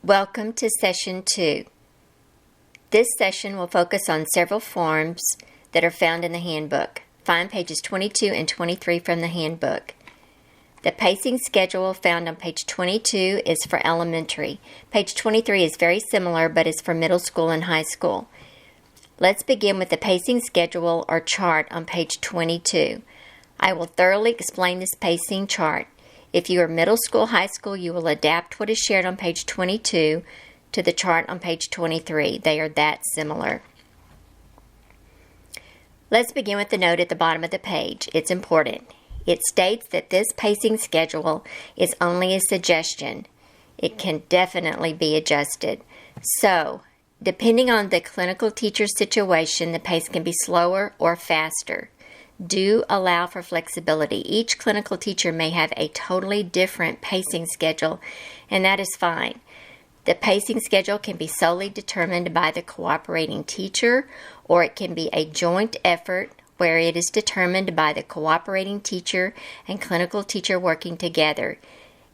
Welcome to Session 2. This session will focus on several forms that are found in the handbook. Find pages 22 and 23 from the handbook. The pacing schedule found on page 22 is for elementary. Page 23 is very similar but is for middle school and high school. Let's begin with the pacing schedule or chart on page 22. I will thoroughly explain this pacing chart. If you are middle school, high school, you will adapt what is shared on page 22 to the chart on page 23. They are that similar. Let's begin with the note at the bottom of the page. It's important. It states that this pacing schedule is only a suggestion. It can definitely be adjusted. So, depending on the clinical teacher's situation, the pace can be slower or faster. Do allow for flexibility. Each clinical teacher may have a totally different pacing schedule, and that is fine. The pacing schedule can be solely determined by the cooperating teacher, or it can be a joint effort where it is determined by the cooperating teacher and clinical teacher working together.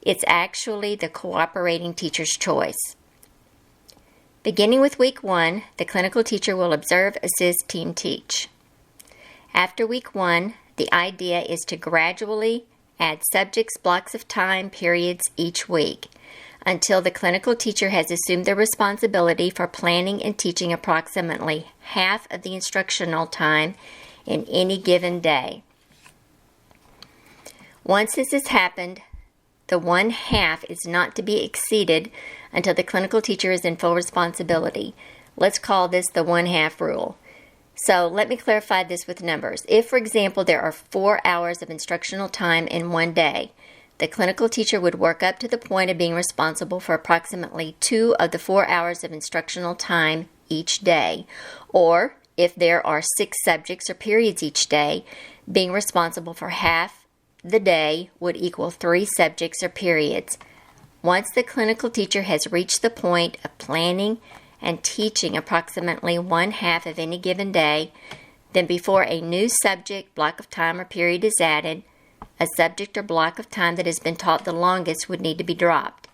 It's actually the cooperating teacher's choice. Beginning with week 1, the clinical teacher will observe, assist, team teach. After week 1, the idea is to gradually add subjects, blocks of time, periods each week until the clinical teacher has assumed the responsibility for planning and teaching approximately half of the instructional time in any given day. Once this has happened, the 1/2 is not to be exceeded until the clinical teacher is in full responsibility. Let's call this the 1/2 rule. So let me clarify this with numbers. If, for example, there are 4 hours of instructional time in one day, the clinical teacher would work up to the point of being responsible for approximately 2 of the 4 hours of instructional time each day. Or, if there are 6 subjects or periods each day, being responsible for half the day would equal 3 subjects or periods. Once the clinical teacher has reached the point of planning and teaching approximately 1/2 of any given day, then before a new subject, block of time, or period is added, a subject or block of time that has been taught the longest would need to be dropped.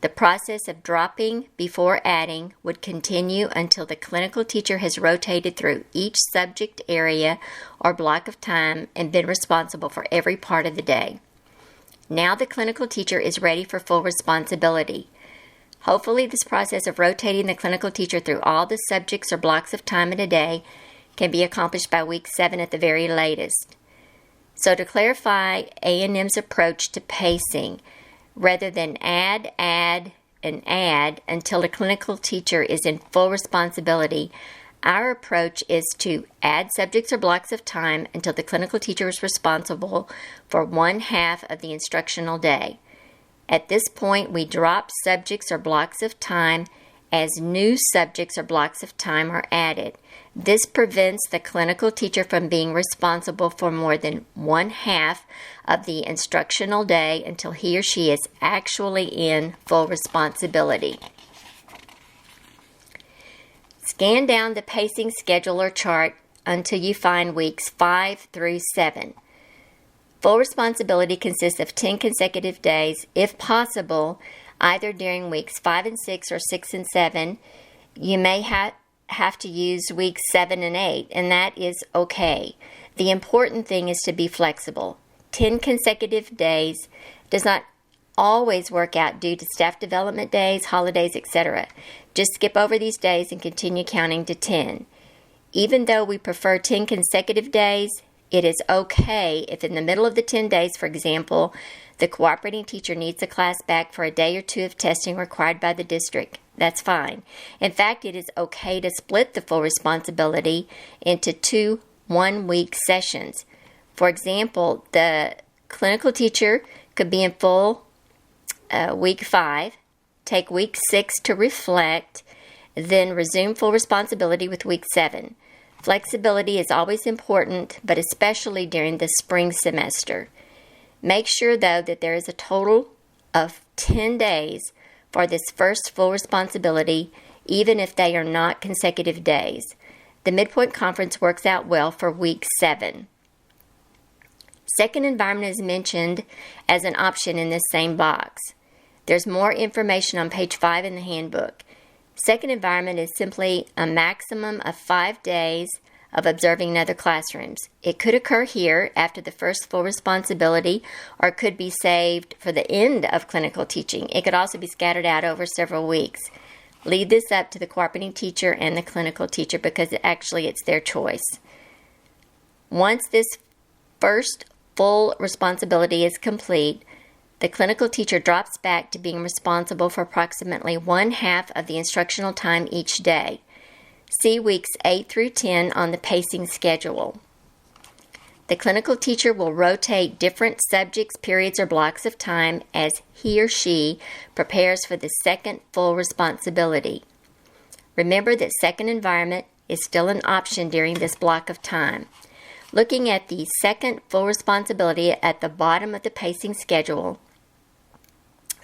The process of dropping before adding would continue until the clinical teacher has rotated through each subject area or block of time and been responsible for every part of the day. Now the clinical teacher is ready for full responsibility. Hopefully, this process of rotating the clinical teacher through all the subjects or blocks of time in a day can be accomplished by week 7 at the very latest. So to clarify A&M's approach to pacing, rather than add until the clinical teacher is in full responsibility, our approach is to add subjects or blocks of time until the clinical teacher is responsible for 1/2 of the instructional day. At this point, we drop subjects or blocks of time as new subjects or blocks of time are added. This prevents the clinical teacher from being responsible for more than 1/2 of the instructional day until he or she is actually in full responsibility. Scan down the pacing schedule or chart until you find weeks 5 through 7. Full responsibility consists of 10 consecutive days, if possible, either during weeks 5 and 6 or 6 and 7. You may have to use weeks 7 and 8, and that is okay. The important thing is to be flexible. 10 consecutive days does not always work out due to staff development days, holidays, etc. Just skip over these days and continue counting to 10. Even though we prefer 10 consecutive days, it is okay if in the middle of the 10 days, for example, the cooperating teacher needs a class back for a day or 2 of testing required by the district. That's fine. In fact, it is okay to split the full responsibility into 2 one-week sessions. For example, the clinical teacher could be in full week 5, take week 6 to reflect, then resume full responsibility with week 7. Flexibility is always important, but especially during the spring semester. Make sure, though, that there is a total of 10 days for this first full responsibility, even if they are not consecutive days. The midpoint conference works out well for week 7. Second environment is mentioned as an option in this same box. There's more information on page 5 in the handbook. Second environment is simply a maximum of 5 days of observing in other classrooms. It could occur here after the first full responsibility, or it could be saved for the end of clinical teaching. It could also be scattered out over several weeks. Leave this up to the cooperating teacher and the clinical teacher because it's their choice. Once this first full responsibility is complete, the clinical teacher drops back to being responsible for approximately 1/2 of the instructional time each day. See weeks 8 through 10 on the pacing schedule. The clinical teacher will rotate different subjects, periods, or blocks of time as he or she prepares for the second full responsibility. Remember that second environment is still an option during this block of time. Looking at the second full responsibility at the bottom of the pacing schedule,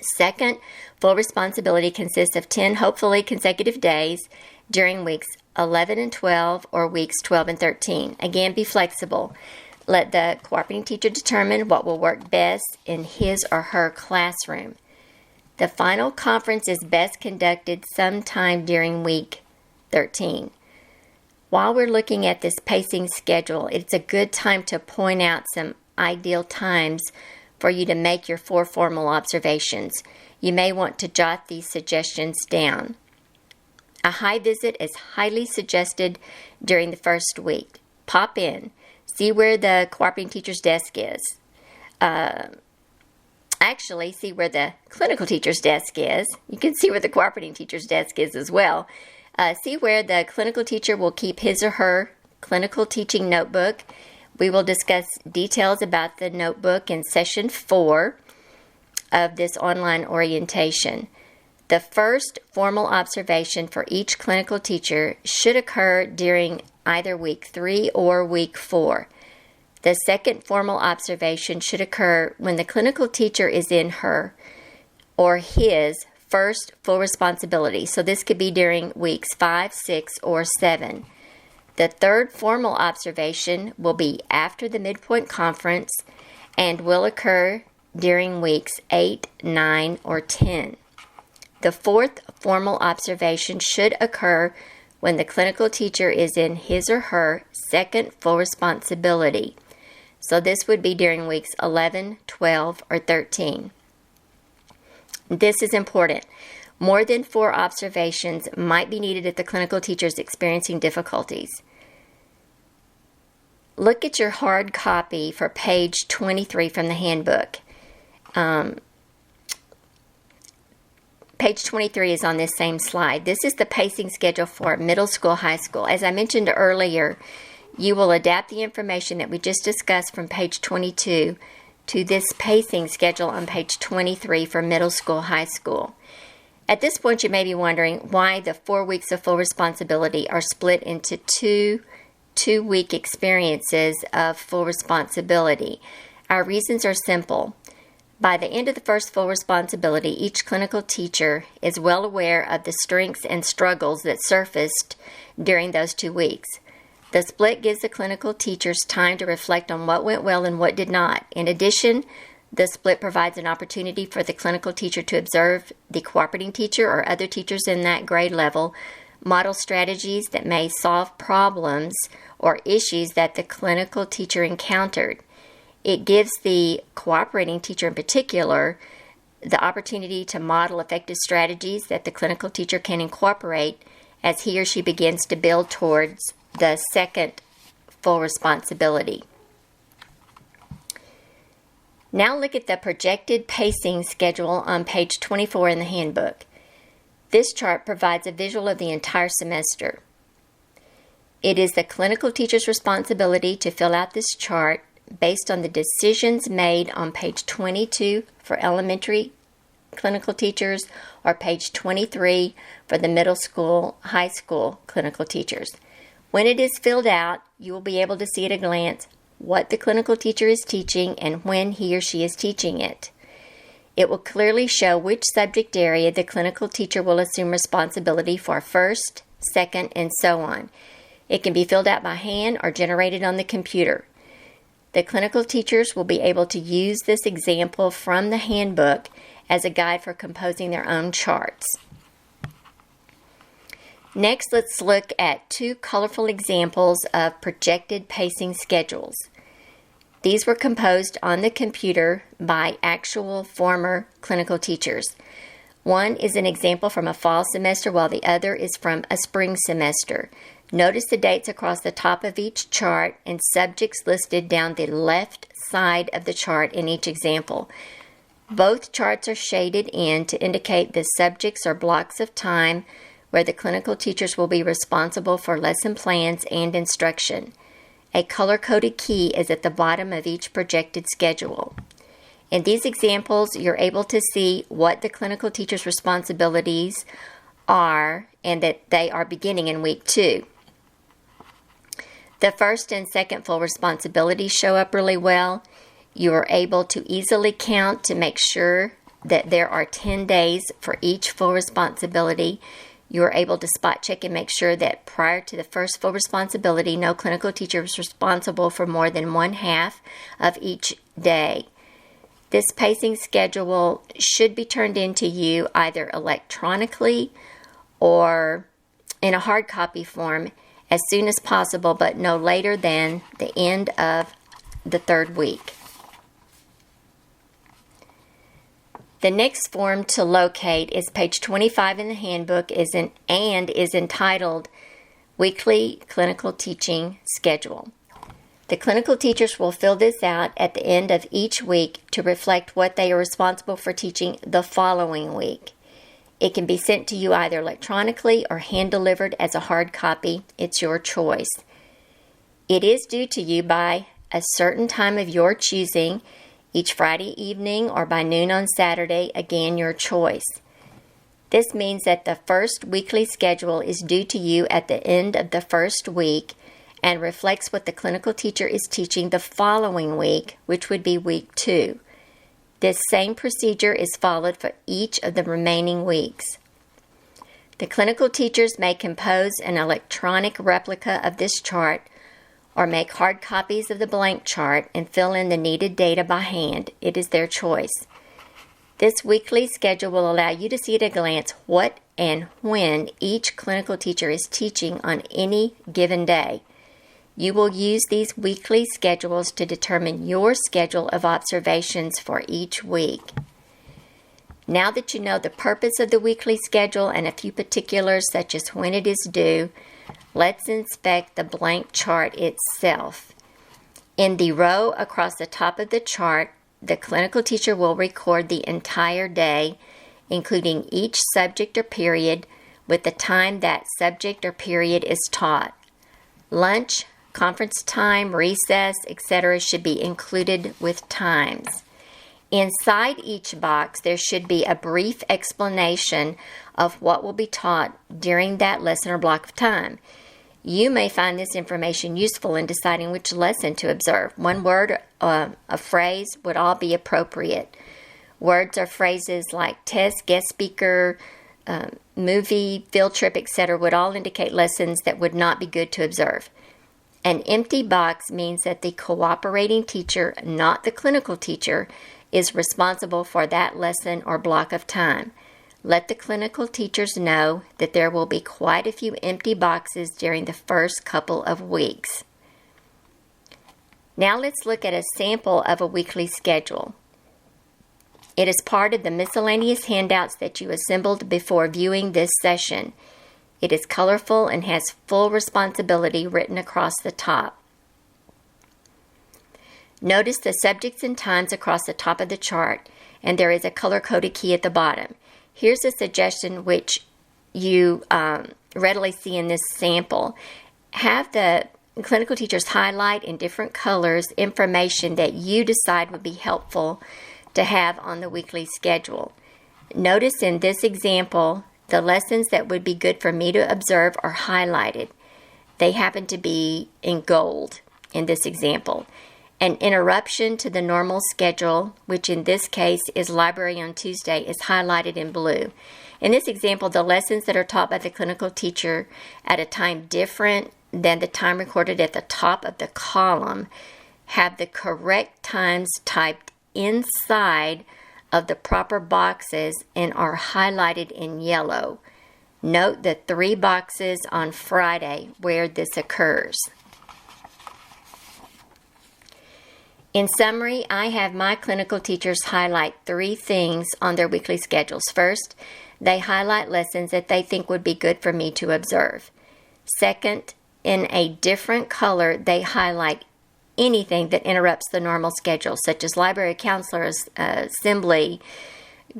second full responsibility consists of 10 hopefully consecutive days during weeks 11 and 12 or weeks 12 and 13. Again, be flexible. Let the cooperating teacher determine what will work best in his or her classroom. The final conference is best conducted sometime during week 13. While we're looking at this pacing schedule, it's a good time to point out some ideal times for you to make your 4 formal observations. You may want to jot these suggestions down. A high visit is highly suggested during the first week. Pop in. See where the cooperating teacher's desk is. See where the clinical teacher's desk is. You can see where the cooperating teacher's desk is as well. See where the clinical teacher will keep his or her clinical teaching notebook. We will discuss details about the notebook in session 4 of this online orientation. The first formal observation for each clinical teacher should occur during either week 3 or week 4. The second formal observation should occur when the clinical teacher is in her or his first full responsibility. So this could be during weeks 5, 6, or 7. The third formal observation will be after the midpoint conference and will occur during weeks 8, 9, or 10. The fourth formal observation should occur when the clinical teacher is in his or her second full responsibility. So this would be during weeks 11, 12, or 13. This is important. More than 4 observations might be needed if the clinical teacher is experiencing difficulties. Look at your hard copy for page 23 from the handbook. Page 23 is on this same slide. This is the pacing schedule for middle school, high school. As I mentioned earlier, you will adapt the information that we just discussed from page 22 to this pacing schedule on page 23 for middle school, high school. At this point, you may be wondering why the 4 weeks of full responsibility are split into two-week experiences of full responsibility. Our reasons are simple. By the end of the first full responsibility, each clinical teacher is well aware of the strengths and struggles that surfaced during those 2 weeks. The split gives the clinical teachers time to reflect on what went well and what did not. In addition, the split provides an opportunity for the clinical teacher to observe the cooperating teacher or other teachers in that grade level, model strategies that may solve problems or issues that the clinical teacher encountered. It gives the cooperating teacher in particular the opportunity to model effective strategies that the clinical teacher can incorporate as he or she begins to build towards the second full responsibility. Now look at the projected pacing schedule on page 24 in the handbook. This chart provides a visual of the entire semester. It is the clinical teacher's responsibility to fill out this chart based on the decisions made on page 22 for elementary clinical teachers or page 23 for the middle school, high school clinical teachers. When it is filled out, you will be able to see at a glance what the clinical teacher is teaching and when he or she is teaching it. It will clearly show which subject area the clinical teacher will assume responsibility for first, second, and so on. It can be filled out by hand or generated on the computer. The clinical teachers will be able to use this example from the handbook as a guide for composing their own charts. Next, let's look at two colorful examples of projected pacing schedules. These were composed on the computer by actual former clinical teachers. One is an example from a fall semester, while the other is from a spring semester. Notice the dates across the top of each chart and subjects listed down the left side of the chart in each example. Both charts are shaded in to indicate the subjects or blocks of time where the clinical teachers will be responsible for lesson plans and instruction. A color-coded key is at the bottom of each projected schedule. In these examples, you're able to see what the clinical teacher's responsibilities are and that they are beginning in week 2. The first and second full responsibilities show up really well. You are able to easily count to make sure that there are 10 days for each full responsibility. You are able to spot check and make sure that prior to the first full responsibility, no clinical teacher is responsible for more than one half of each day. This pacing schedule should be turned in to you either electronically or in a hard copy form as soon as possible, but no later than the end of the 3rd week. The next form to locate is page 25 in the handbook and is entitled Weekly Clinical Teaching Schedule. The clinical teachers will fill this out at the end of each week to reflect what they are responsible for teaching the following week. It can be sent to you either electronically or hand-delivered as a hard copy. It's your choice. It is due to you by a certain time of your choosing, each Friday evening or by noon on Saturday, again your choice. This means that the first weekly schedule is due to you at the end of the first week and reflects what the clinical teacher is teaching the following week, which would be week 2. This same procedure is followed for each of the remaining weeks. The clinical teachers may compose an electronic replica of this chart or make hard copies of the blank chart and fill in the needed data by hand. It is their choice. This weekly schedule will allow you to see at a glance what and when each clinical teacher is teaching on any given day. You will use these weekly schedules to determine your schedule of observations for each week. Now that you know the purpose of the weekly schedule and a few particulars such as when it is due, let's inspect the blank chart itself. In the row across the top of the chart, the clinical teacher will record the entire day, including each subject or period, with the time that subject or period is taught. Lunch, conference time, recess, etc. should be included with times. Inside each box, there should be a brief explanation of what will be taught during that lesson or block of time. You may find this information useful in deciding which lesson to observe. One word, a phrase would all be appropriate. Words or phrases like test, guest speaker, movie, field trip, etc. would all indicate lessons that would not be good to observe. An empty box means that the cooperating teacher, not the clinical teacher, is responsible for that lesson or block of time. Let the clinical teachers know that there will be quite a few empty boxes during the first couple of weeks. Now let's look at a sample of a weekly schedule. It is part of the miscellaneous handouts that you assembled before viewing this session. It is colorful and has full responsibility written across the top. Notice the subjects and times across the top of the chart, and there is a color-coded key at the bottom. Here's a suggestion which you readily see in this sample. Have the clinical teachers highlight in different colors information that you decide would be helpful to have on the weekly schedule. Notice in this example, the lessons that would be good for me to observe are highlighted. They happen to be in gold in this example. An interruption to the normal schedule, which in this case is library on Tuesday, is highlighted in blue. In this example, the lessons that are taught by the clinical teacher at a time different than the time recorded at the top of the column have the correct times typed inside of the proper boxes and are highlighted in yellow. Note the 3 boxes on Friday where this occurs. In summary, I have my clinical teachers highlight 3 things on their weekly schedules. First, they highlight lessons that they think would be good for me to observe. Second, in a different color, they highlight anything that interrupts the normal schedule, such as library counselors, assembly,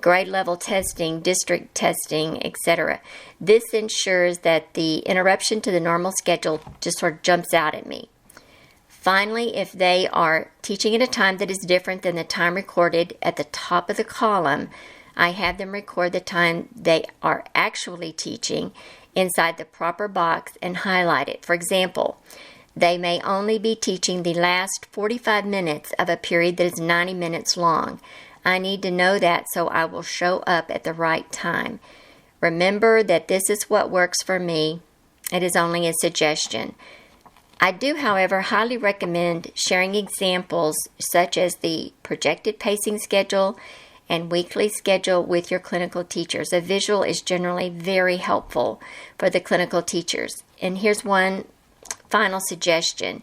grade level testing, district testing, etc. This ensures that the interruption to the normal schedule just sort of jumps out at me. Finally, if they are teaching at a time that is different than the time recorded at the top of the column, I have them record the time they are actually teaching inside the proper box and highlight it. For example, they may only be teaching the last 45 minutes of a period that is 90 minutes long. I need to know that so I will show up at the right time. Remember that this is what works for me. It is only a suggestion. I do, however, highly recommend sharing examples such as the projected pacing schedule and weekly schedule with your clinical teachers. A visual is generally very helpful for the clinical teachers. And here's one final suggestion.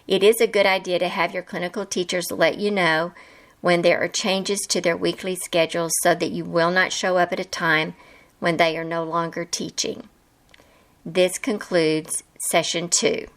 It is a good idea to have your clinical teachers let you know when there are changes to their weekly schedules so that you will not show up at a time when they are no longer teaching. This concludes Session 2.